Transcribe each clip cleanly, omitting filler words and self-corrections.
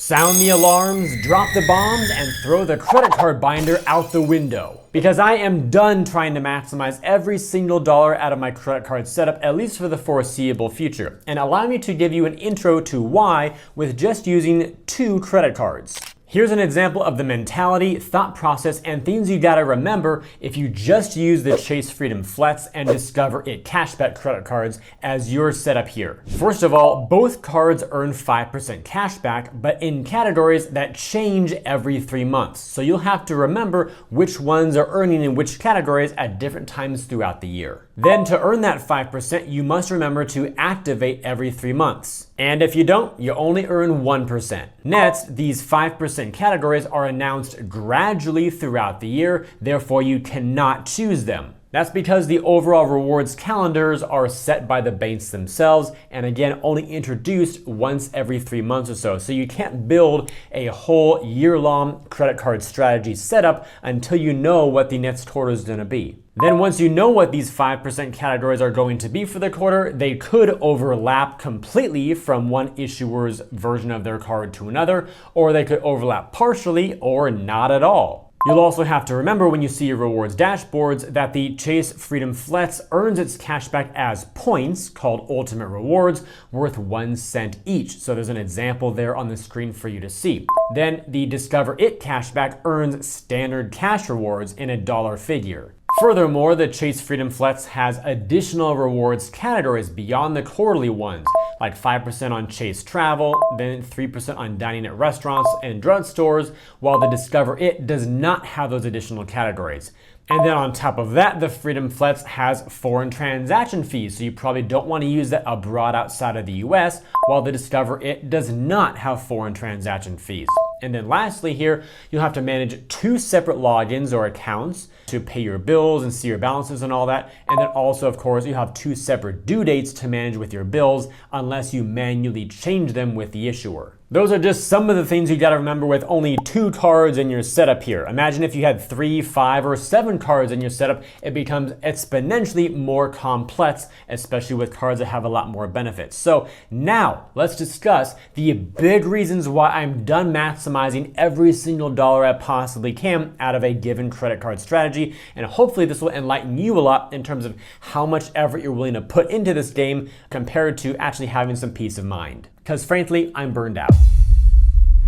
Sound the alarms, drop the bombs, and throw the credit card binder out the window. Because I am done trying to maximize every single dollar out of my credit card setup, at least for the foreseeable future. And allow me to give you an intro to why with just using 2 credit cards. Here's an example of the mentality, thought process, and things you gotta remember if you just use the Chase Freedom Flex and Discover It cashback credit cards as your setup here. First of all, both cards earn 5% cashback, but in categories that change every 3 months. So you'll have to remember which ones are earning in which categories at different times throughout the year. Then to earn that 5%, you must remember to activate every 3 months. And if you don't, you only earn 1%. Next, these 5% categories are announced gradually throughout the year, therefore you cannot choose them. That's because the overall rewards calendars are set by the banks themselves, and again, only introduced once every 3 months or so. So you can't build a whole year-long credit card strategy setup until you know what the next quarter is gonna be. Then once you know what these 5% categories are going to be for the quarter, they could overlap completely from one issuer's version of their card to another, or they could overlap partially or not at all. You'll also have to remember when you see your rewards dashboards that the Chase Freedom Flex earns its cashback as points called Ultimate Rewards worth 1 cent each. So there's an example there on the screen for you to see. Then the Discover It cashback earns standard cash rewards in a dollar figure. Furthermore, the Chase Freedom Flex has additional rewards categories beyond the quarterly ones, like 5% on Chase Travel, then 3% on dining at restaurants and drugstores, while the Discover It does not have those additional categories. And then on top of that, the Freedom Flex has foreign transaction fees, so you probably don't want to use that abroad outside of the US, while the Discover It does not have foreign transaction fees. And then lastly here, you'll have to manage 2 separate logins or accounts to pay your bills and see your balances and all that. And then also, of course, you have 2 separate due dates to manage with your bills unless you manually change them with the issuer. Those are just some of the things you gotta remember with only 2 cards in your setup here. Imagine if you had 3, 5, or 7 cards in your setup, it becomes exponentially more complex, especially with cards that have a lot more benefits. So now let's discuss the big reasons why I'm done maximizing every single dollar I possibly can out of a given credit card strategy. And hopefully this will enlighten you a lot in terms of how much effort you're willing to put into this game compared to actually having some peace of mind. Because frankly, I'm burned out.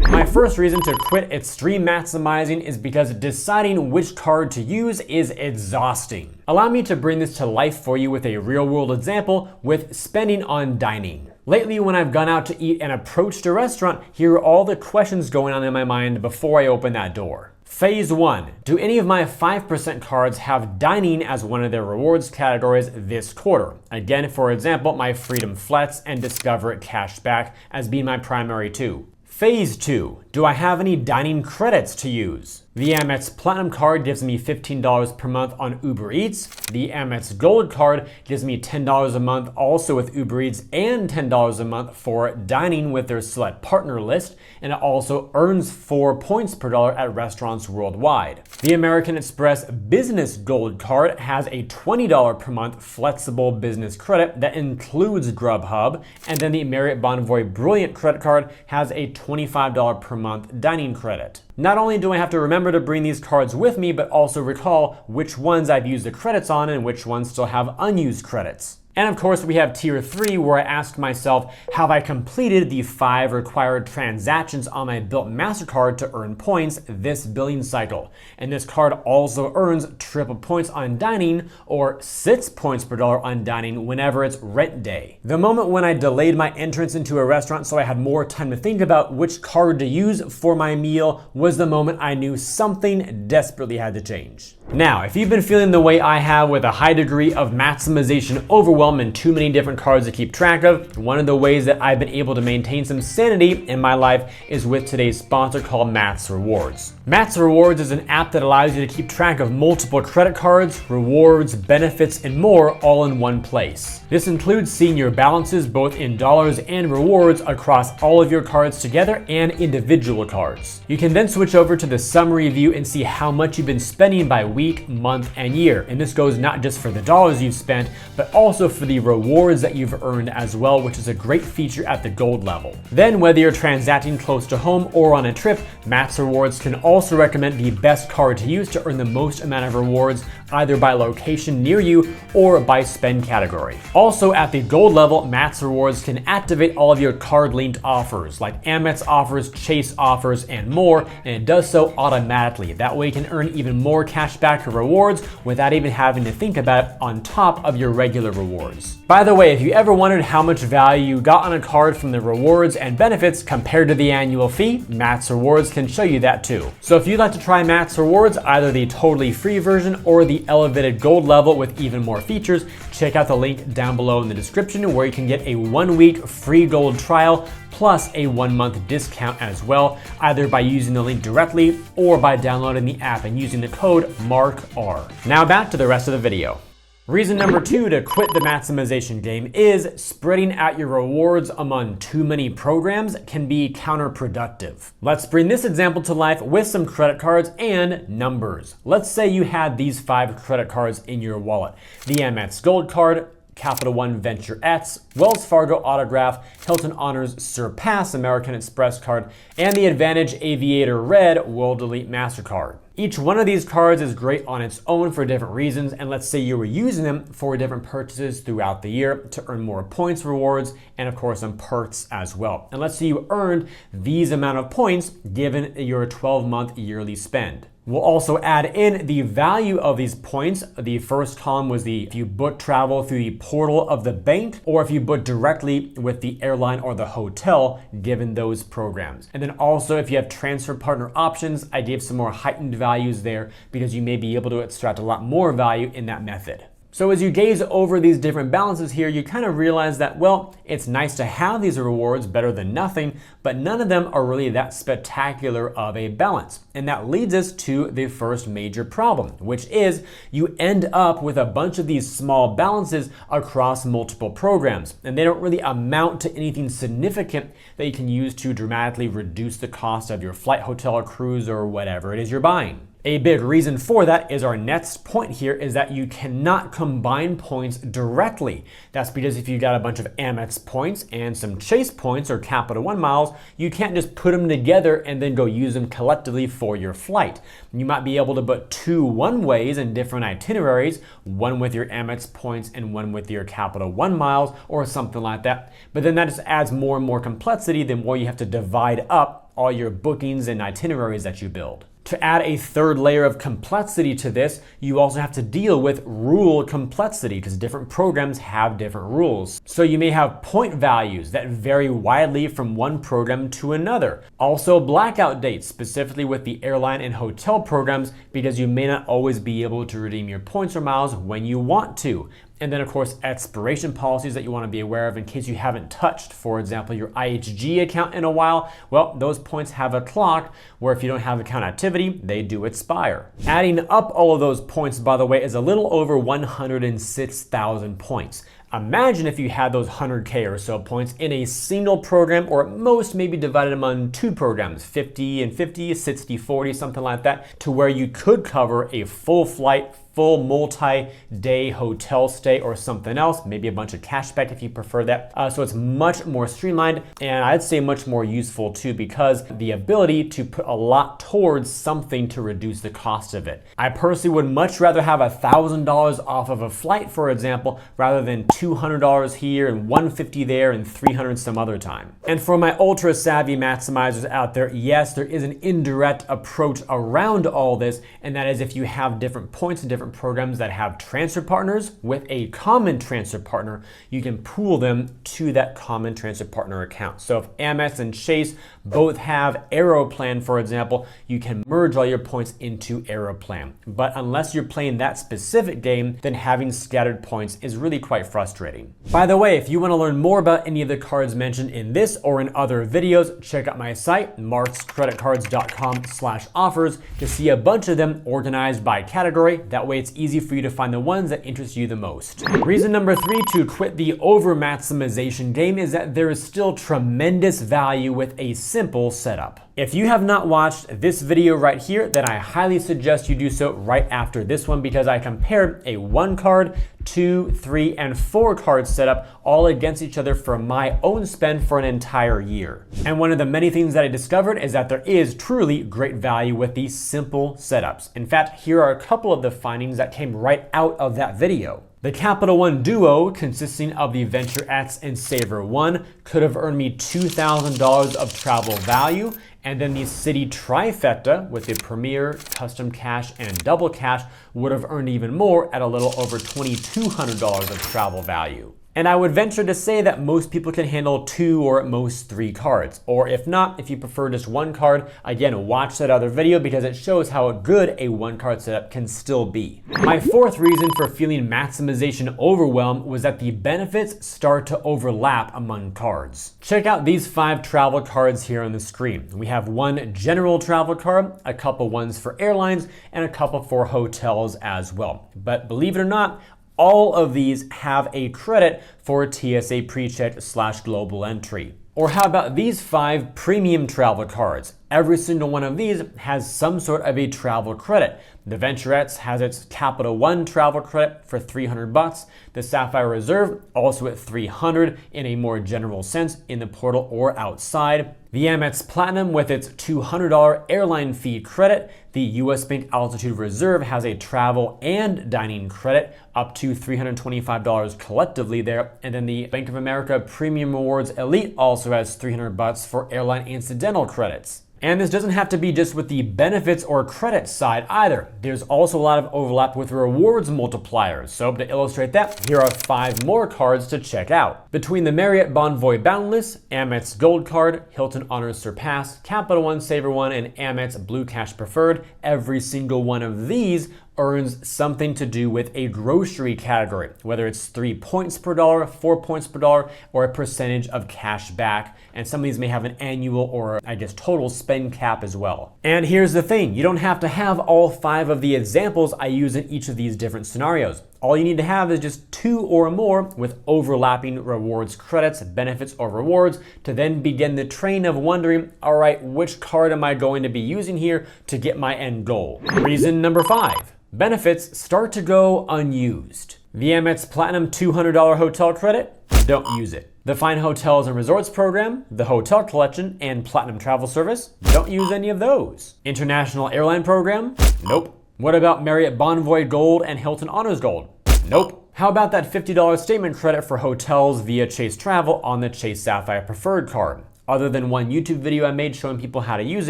My first reason to quit extreme maximizing is because deciding which card to use is exhausting. Allow me to bring this to life for you with a real-world example with spending on dining. Lately, when I've gone out to eat and approached a restaurant, here are all the questions going on in my mind before I open that door. Phase 1. Do any of my 5% cards have dining as one of their rewards categories this quarter? Again, for example, my Freedom Flex and Discover It cashback as being my primary 2. Phase 2. Do I have any dining credits to use? The Amex Platinum card gives me $15 per month on Uber Eats. The Amex Gold card gives me $10 a month also with Uber Eats and $10 a month for dining with their select partner list, and it also earns 4 points per dollar at restaurants worldwide. The American Express Business Gold card has a $20 per month flexible business credit that includes Grubhub, and then the Marriott Bonvoy Brilliant credit card has a $25 per month dining credit. Not only do I have to remember to bring these cards with me, but also recall which ones I've used the credits on and which ones still have unused credits. And of course, we have tier 3 where I ask myself, have I completed the 5 required transactions on my Built MasterCard to earn points this billing cycle? And this card also earns triple points on dining or 6 points per dollar on dining whenever it's rent day. The moment when I delayed my entrance into a restaurant so I had more time to think about which card to use for my meal was the moment I knew something desperately had to change. Now, if you've been feeling the way I have with a high degree of maximization overwhelm and too many different cards to keep track of, one of the ways that I've been able to maintain some sanity in my life is with today's sponsor called MAXREWARDS. MAXREWARDS is an app that allows you to keep track of multiple credit cards, rewards, benefits, and more all in one place. This includes seeing your balances both in dollars and rewards across all of your cards together and individual cards. You can then switch over to the summary view and see how much you've been spending by week, month, and year. And this goes not just for the dollars you've spent, but also for the rewards that you've earned as well, which is a great feature at the gold level. Then whether you're transacting close to home or on a trip, MAXREWARDS can also recommend the best card to use to earn the most amount of rewards, either by location near you or by spend category. Also at the gold level, MAXREWARDS can activate all of your card linked offers like Amex offers, Chase offers, and more, and it does so automatically. That way you can earn even more cash back or rewards without even having to think about it on top of your regular rewards. By the way, if you ever wondered how much value you got on a card from the rewards and benefits compared to the annual fee, MAXREWARDS can show you that too. So if you'd like to try MAXREWARDS, either the totally free version or the elevated gold level with even more features, check out the link down below in the description where you can get a 1-week free gold trial plus a 1-month discount as well, either by using the link directly or by downloading the app and using the code MARKR. Now back to the rest of the video. Reason number 2 to quit the maximization game is spreading out your rewards among too many programs can be counterproductive. Let's bring this example to life with some credit cards and numbers. Let's say you had these 5 credit cards in your wallet: the Amex Gold Card, Capital One Venture X, Wells Fargo Autograph, Hilton Honors Surpass American Express Card, and the Advantage Aviator Red World Elite MasterCard. Each one of these cards is great on its own for different reasons, and let's say you were using them for different purchases throughout the year to earn more points, rewards, and of course some perks as well. And let's say you earned these amount of points given your 12-month yearly spend. We'll also add in the value of these points. The first column was if you book travel through the portal of the bank, or if you book directly with the airline or the hotel, given those programs. And then also if you have transfer partner options, I gave some more heightened values there because you may be able to extract a lot more value in that method. So as you gaze over these different balances here, you kind of realize that, well, it's nice to have these rewards, better than nothing, but none of them are really that spectacular of a balance. And that leads us to the first major problem, which is you end up with a bunch of these small balances across multiple programs, and they don't really amount to anything significant that you can use to dramatically reduce the cost of your flight, hotel, or cruise, or whatever it is you're buying. A big reason for that is our next point here is that you cannot combine points directly. That's because if you got a bunch of Amex points and some Chase points or Capital One miles, you can't just put them together and then go use them collectively for your flight. You might be able to book 2 one-ways in different itineraries, one with your Amex points and one with your Capital One miles or something like that. But then that just adds more and more complexity the more you have to divide up all your bookings and itineraries that you build. To add a third layer of complexity to this, you also have to deal with rule complexity because different programs have different rules. So you may have point values that vary widely from one program to another. Also blackout dates, specifically with the airline and hotel programs, because you may not always be able to redeem your points or miles when you want to. And then of course, expiration policies that you want to be aware of in case you haven't touched, for example, your IHG account in a while. Well, those points have a clock where if you don't have account activity, they do expire. Adding up all of those points, by the way, is a little over 106,000 points. Imagine if you had those 100K or so points in a single program, or at most maybe divided among 2 programs, 50 and 50, 60, 40, something like that, to where you could cover a full flight, full multi-day hotel stay or something else, maybe a bunch of cashback if you prefer that. So it's much more streamlined, and I'd say much more useful too, because the ability to put a lot towards something to reduce the cost of it. I personally would much rather have $1,000 off of a flight, for example, rather than $200 here and $150 there and $300 some other time. And for my ultra savvy maximizers out there, yes, there is an indirect approach around all this, and that is if you have different points and different programs that have transfer partners with a common transfer partner, you can pool them to that common transfer partner account. So if Amex and Chase both have Aeroplan, for example, you can merge all your points into Aeroplan. But unless you're playing that specific game, then having scattered points is really quite frustrating. By the way, if you want to learn more about any of the cards mentioned in this or in other videos, check out my site, markscreditcards.com/offers, to see a bunch of them organized by category. That way it's easy for you to find the ones that interest you the most. Reason number 3 to quit the over-maximization game is that there is still tremendous value with a simple setup. If you have not watched this video right here, then I highly suggest you do so right after this one, because I compared a 1 card, 2, 3, and 4 card setup all against each other for my own spend for an entire year. And one of the many things that I discovered is that there is truly great value with these simple setups. In fact, here are a couple of the findings that came right out of that video. The Capital One Duo, consisting of the Venture X and Saver 1, could have earned me $2,000 of travel value, and then the City Trifecta with the Premier, Custom Cash, and Double Cash would have earned even more at a little over $2,200 of travel value. And I would venture to say that most people can handle 2 or at most 3 cards. Or if not, if you prefer just 1 card, again, watch that other video because it shows how good a 1 card setup can still be. My 4th reason for feeling maximization overwhelm was that the benefits start to overlap among cards. Check out these 5 travel cards here on the screen. We have 1 general travel card, a couple ones for airlines, and a couple for hotels as well. But believe it or not, all of these have a credit for TSA PreCheck / global entry. Or how about these 5 premium travel cards? Every single one of these has some sort of a travel credit. The Venture X has its Capital One travel credit for $300. The Sapphire Reserve also at $300 in a more general sense in the portal or outside. The Amex Platinum with its $200 airline fee credit. The US Bank Altitude Reserve has a travel and dining credit up to $325 collectively there. And then the Bank of America Premium Rewards Elite also has $300 for airline incidental credits. And this doesn't have to be just with the benefits or credit side either. There's also a lot of overlap with rewards multipliers. So to illustrate that, here are 5 more cards to check out. Between the Marriott Bonvoy Boundless, Amex Gold Card, Hilton Honors Surpass, Capital One Saver One, and Amex Blue Cash Preferred, every single one of these earns something to do with a grocery category, whether it's 3 points per dollar, 4 points per dollar, or a percentage of cash back. And some of these may have an annual or I guess total spend cap as well. And here's the thing, you don't have to have all 5 of the examples I use in each of these different scenarios. All you need to have is just 2 or more with overlapping rewards credits, benefits, or rewards to then begin the train of wondering, all right, which card am I going to be using here to get my end goal? Reason number 5. Benefits start to go unused. The Amex Platinum $200 hotel credit, don't use it. The Fine Hotels and Resorts program, the Hotel Collection, and Platinum Travel Service, don't use any of those. International Airline program, nope. What about Marriott Bonvoy Gold and Hilton Honors Gold? Nope. How about that $50 statement credit for hotels via Chase Travel on the Chase Sapphire Preferred card? Other than one YouTube video I made showing people how to use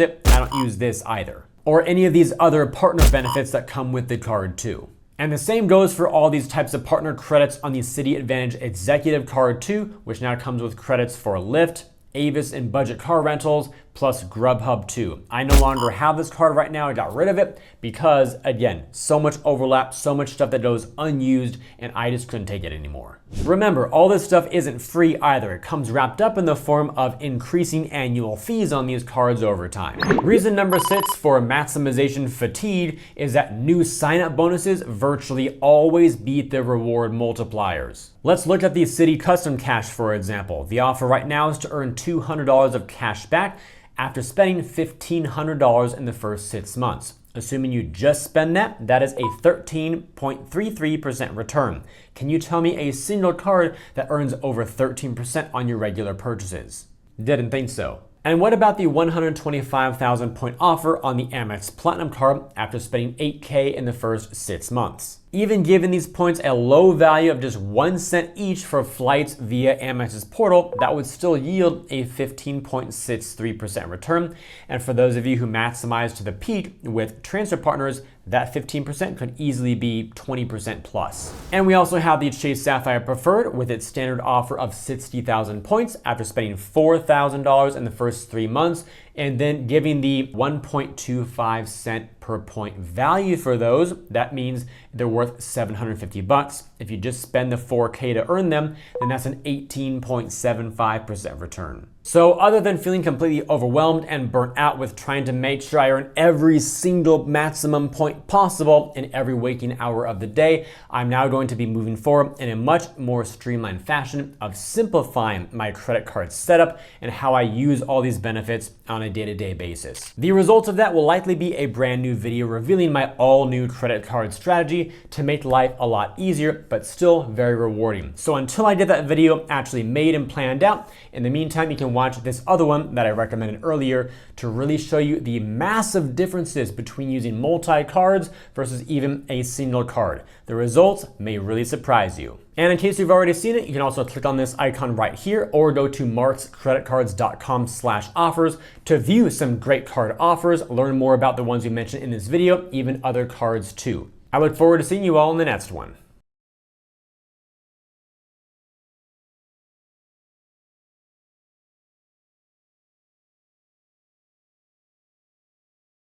it, I don't use this either. Or any of these other partner benefits that come with the card too. And the same goes for all these types of partner credits on the City Advantage Executive card too, which now comes with credits for Lyft, Avis and budget car rentals, plus Grubhub too. I no longer have this card right now. I got rid of it because, again, so much overlap, so much stuff that goes unused, and I just couldn't take it anymore. Remember, all this stuff isn't free either. It comes wrapped up in the form of increasing annual fees on these cards over time. Reason number 6 for maximization fatigue is that new sign-up bonuses virtually always beat their reward multipliers. Let's look at the City Custom Cash, for example. The offer right now is to earn $200 of cash back after spending $1,500 in the first 6 months. Assuming you just spend that, that is a 13.33% return. Can you tell me a single card that earns over 13% on your regular purchases? Didn't think so. And what about the 125,000 point offer on the Amex Platinum card after spending $8K in the first 6 months? Even giving these points a low value of just 1 cent each for flights via Amex's portal, that would still yield a 15.63% return. And for those of you who maximize to the peak with transfer partners, that 15% could easily be 20% plus. And we also have the Chase Sapphire Preferred with its standard offer of 60,000 points after spending $4,000 in the first 3 months, and then giving the 1.25 cent per point value for those. That means they're worth $750. If you just spend the 4K to earn them, then that's an 18.75% return. So other than feeling completely overwhelmed and burnt out with trying to make sure I earn every single maximum point possible in every waking hour of the day, I'm now going to be moving forward in a much more streamlined fashion of simplifying my credit card setup and how I use all these benefits on a day-to-day basis. The result of that will likely be a brand new video revealing my all new credit card strategy to make life a lot easier, but still very rewarding. So until I get that video actually made and planned out, in the meantime, you can watch this other one that I recommended earlier to really show you the massive differences between using multi-cards versus even a single card. The results may really surprise you. And in case you've already seen it, you can also click on this icon right here or go to markscreditcards.com/offers to view some great card offers, learn more about the ones we mentioned in this video, even other cards too. I look forward to seeing you all in the next one.